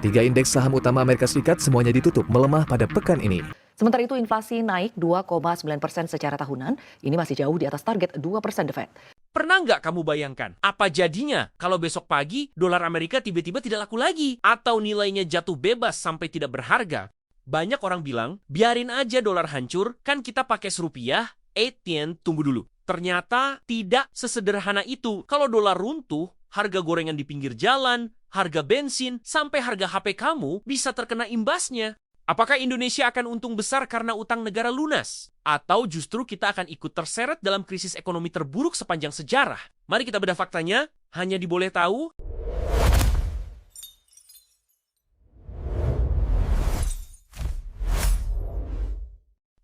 Tiga indeks saham utama Amerika Serikat semuanya ditutup melemah pada pekan ini. Sementara itu inflasi naik 2,9% secara tahunan, ini masih jauh di atas target 2% The Fed. Pernah nggak kamu bayangkan, apa jadinya kalau besok pagi dolar Amerika tiba-tiba tidak laku lagi? Atau nilainya jatuh bebas sampai tidak berharga? Banyak orang bilang, biarin aja dolar hancur, kan kita pakai rupiah, Etienne, tunggu dulu. Ternyata tidak sesederhana itu. Kalau dolar runtuh, harga gorengan di pinggir jalan, harga bensin, sampai harga HP kamu bisa terkena imbasnya. Apakah Indonesia akan untung besar karena utang negara lunas? Atau justru kita akan ikut terseret dalam krisis ekonomi terburuk sepanjang sejarah? Mari kita bedah faktanya, hanya di Boleh Tahu.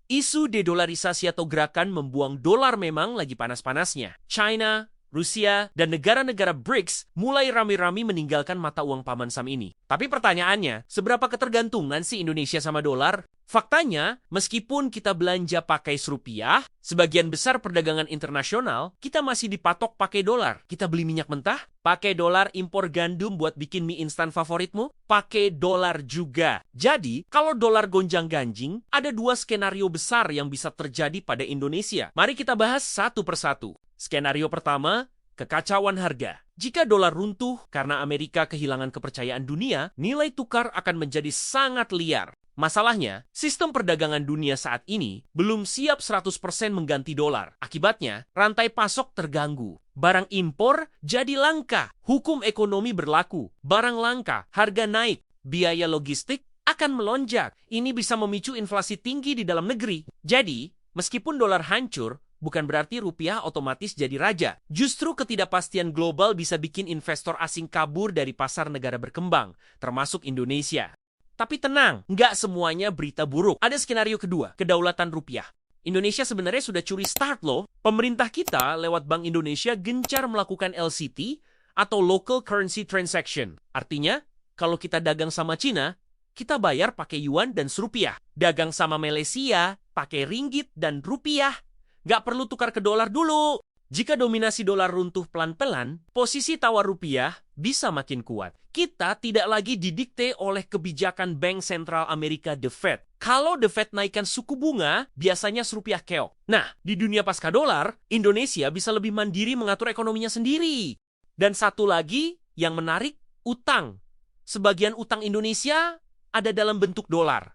Isu dedolarisasi atau gerakan membuang dolar memang lagi panas-panasnya. China, Rusia, dan negara-negara BRICS mulai rame-rame meninggalkan mata uang paman Sam ini. Tapi pertanyaannya, seberapa ketergantungan sih Indonesia sama dolar? Faktanya, meskipun kita belanja pakai rupiah, sebagian besar perdagangan internasional, kita masih dipatok pakai dolar. Kita beli minyak mentah, pakai dolar, impor gandum buat bikin mie instan favoritmu, pakai dolar juga. Jadi, kalau dolar gonjang-ganjing, ada dua skenario besar yang bisa terjadi pada Indonesia. Mari kita bahas satu persatu. Skenario pertama, kekacauan harga. Jika dolar runtuh karena Amerika kehilangan kepercayaan dunia, nilai tukar akan menjadi sangat liar. Masalahnya, sistem perdagangan dunia saat ini belum siap 100% mengganti dolar. Akibatnya, rantai pasok terganggu. Barang impor jadi langka. Hukum ekonomi berlaku. Barang langka, harga naik. Biaya logistik akan melonjak. Ini bisa memicu inflasi tinggi di dalam negeri. Jadi, meskipun dolar hancur, bukan berarti rupiah otomatis jadi raja. Justru ketidakpastian global bisa bikin investor asing kabur dari pasar negara berkembang, termasuk Indonesia. Tapi tenang, nggak semuanya berita buruk. Ada skenario kedua, kedaulatan rupiah. Indonesia sebenarnya sudah curi start loh. Pemerintah kita lewat Bank Indonesia gencar melakukan LCT atau Local Currency Transaction. Artinya, kalau kita dagang sama Cina, kita bayar pakai yuan dan rupiah. Dagang sama Malaysia, pakai ringgit dan rupiah. Nggak perlu tukar ke dolar dulu. Jika dominasi dolar runtuh pelan-pelan, posisi tawar rupiah bisa makin kuat. Kita tidak lagi didikte oleh kebijakan Bank Sentral Amerika The Fed. Kalau The Fed naikkan suku bunga, biasanya rupiah keok. Nah, di dunia pasca dolar, Indonesia bisa lebih mandiri mengatur ekonominya sendiri. Dan satu lagi yang menarik, utang. Sebagian utang Indonesia ada dalam bentuk dolar.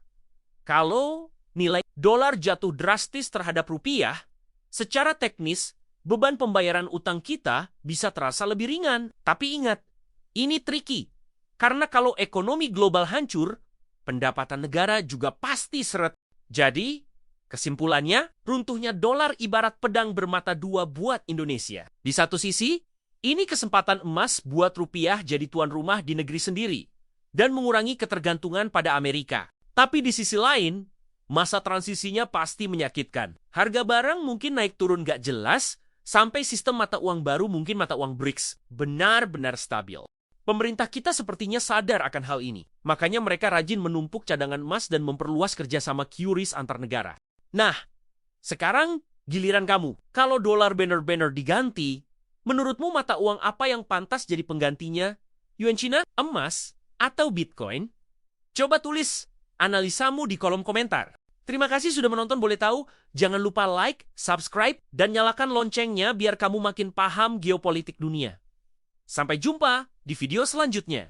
Kalau nilai dolar jatuh drastis terhadap rupiah, secara teknis, beban pembayaran utang kita bisa terasa lebih ringan. Tapi ingat, ini tricky. Karena kalau ekonomi global hancur, pendapatan negara juga pasti seret. Jadi, kesimpulannya, runtuhnya dolar ibarat pedang bermata dua buat Indonesia. Di satu sisi, ini kesempatan emas buat rupiah jadi tuan rumah di negeri sendiri dan mengurangi ketergantungan pada Amerika. Tapi di sisi lain, masa transisinya pasti menyakitkan. Harga barang mungkin naik turun gak jelas, sampai sistem mata uang baru mungkin mata uang BRICS benar-benar stabil. Pemerintah kita sepertinya sadar akan hal ini. Makanya mereka rajin menumpuk cadangan emas dan memperluas kerjasama QRIS antar negara. Nah, sekarang giliran kamu. Kalau dolar benar-benar diganti, menurutmu mata uang apa yang pantas jadi penggantinya? Yuan Cina, emas, atau Bitcoin? Coba tulis analisamu di kolom komentar. Terima kasih sudah menonton Boleh Tahu. Jangan lupa like, subscribe, dan nyalakan loncengnya biar kamu makin paham geopolitik dunia. Sampai jumpa di video selanjutnya.